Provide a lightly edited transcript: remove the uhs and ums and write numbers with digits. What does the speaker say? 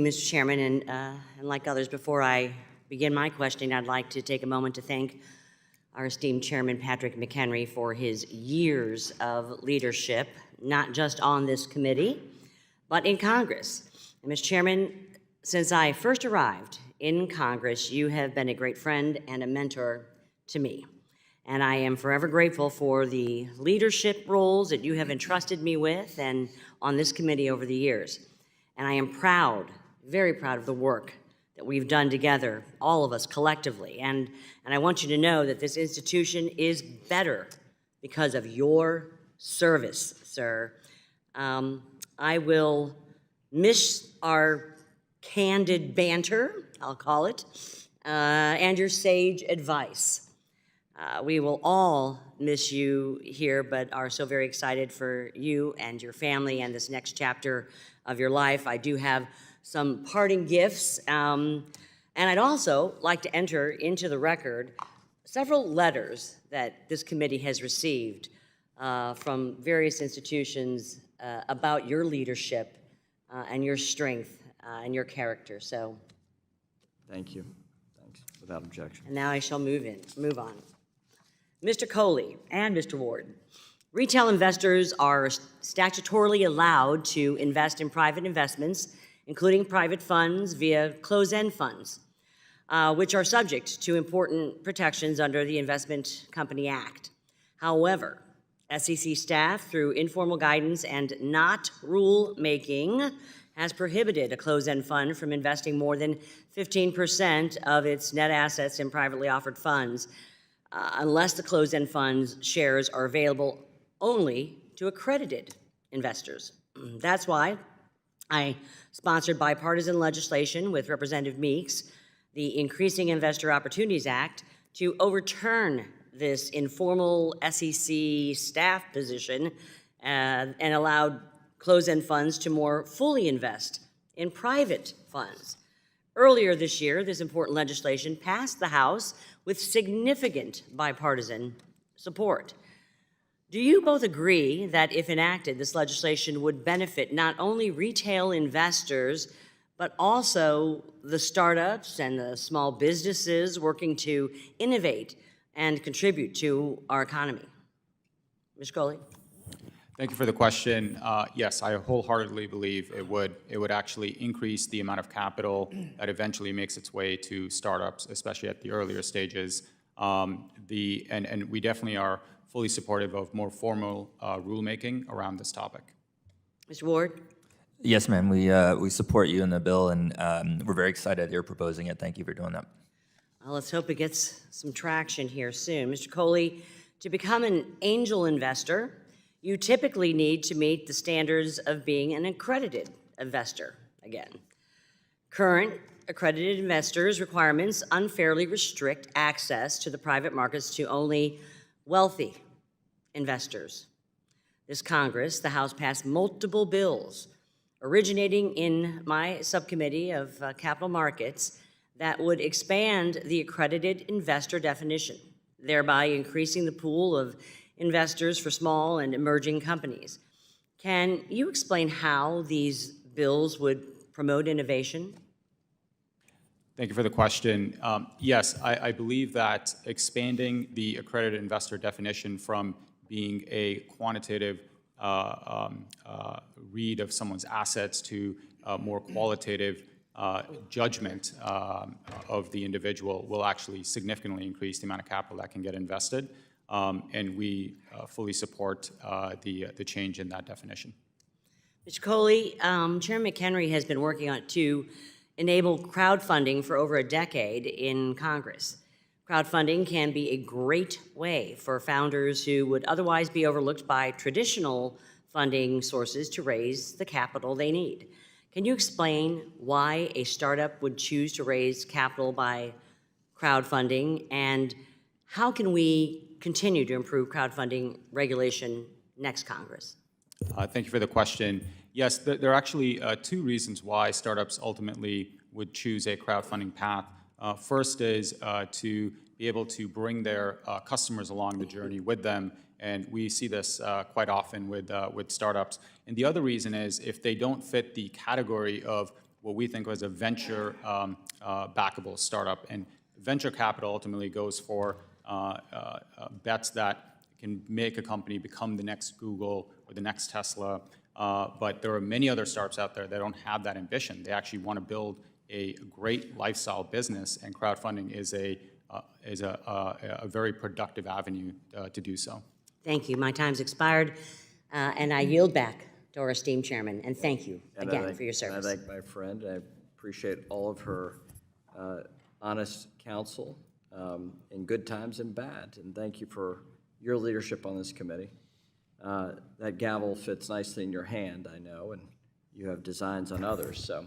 Mr. Chairman, and like others, before I begin my questioning, I'd like to take a moment to thank our esteemed Chairman Patrick McHenry for his years of leadership, not just on this committee, but in Congress. And Mr. Chairman, since I first arrived in Congress, you have been a great friend and a mentor to me. And I am forever grateful for the leadership roles that you have entrusted me with and on this committee over the years. And I am proud, very proud of the work that we've done together, all of us collectively. And I want you to know that this institution is better because of your service, sir. I will miss our candid banter, I'll call it, and your sage advice. We will all miss you here, but are so very excited for you and your family and this next chapter of your life. I do have some parting gifts, and I'd also like to enter into the record several letters that this committee has received from various institutions about your leadership and your strength and your character. So, thank you. Thanks. Without objection. And now I shall move on. Mr. Coley and Mr. Ward, retail investors are statutorily allowed to invest in private investments, including private funds via closed-end funds, which are subject to important protections under the Investment Company Act. However, SEC staff, through informal guidance and not rule-making, has prohibited a closed-end fund from investing more than 15% of its net assets in privately offered funds, unless the closed-end fund's shares are available only to accredited investors. That's why I sponsored bipartisan legislation with Representative Meeks, the Increasing Investor Opportunities Act, to overturn this informal SEC staff position and allowed closed-end funds to more fully invest in private funds. Earlier this year, this important legislation passed the House with significant bipartisan support. Do you both agree that if enacted, this legislation would benefit not only retail investors, but also the startups and the small businesses working to innovate and contribute to our economy? Ms. Coley? Thank you for the question. Yes, I wholeheartedly believe it would actually increase the amount of capital that eventually makes its way to startups, especially at the earlier stages. And we definitely are fully supportive of more formal rulemaking around this topic. Mr. Ward? Yes, ma'am. We support you in the bill, and we're very excited you're proposing it. Thank you for doing that. Well, let's hope it gets some traction here soon. Mr. Coley, to become an angel investor, you typically need to meet the standards of being an accredited investor again. Current accredited investors' requirements unfairly restrict access to the private markets to only wealthy investors. This Congress, the House passed multiple bills originating in my subcommittee of capital markets that would expand the accredited investor definition, thereby increasing the pool of investors for small and emerging companies. Can you explain how these bills would promote innovation? Thank you for the question. Yes, I believe that expanding the accredited investor definition from being a quantitative read of someone's assets to a more qualitative judgment of the individual will actually significantly increase the amount of capital that can get invested. And we fully support the change in that definition. Mr. Coley, Chairman McHenry has been working on to enable crowdfunding for over a decade in Congress. Crowdfunding can be a great way for founders who would otherwise be overlooked by traditional funding sources to raise the capital they need. Can you explain why a startup would choose to raise capital by crowdfunding, and how can we continue to improve crowdfunding regulation next Congress? Thank you for the question. Yes, there are actually two reasons why startups ultimately would choose a crowdfunding path. First is to be able to bring their customers along the journey with them, and we see this quite often with startups. And the other reason is if they don't fit the category of what we think was a venture backable startup. And venture capital ultimately goes for bets that can make a company become the next Google or the next Tesla. But there are many other startups out there that don't have that ambition. They actually want to build a great lifestyle business, and crowdfunding is a very productive avenue to do so. Thank you. My time's expired, and I yield back to our esteemed chairman, and thank you again for your service. I thank my friend. I appreciate all of her honest counsel in good times and bad, and thank you for your leadership on this committee. That gavel fits nicely in your hand, I know, and you have designs on others, so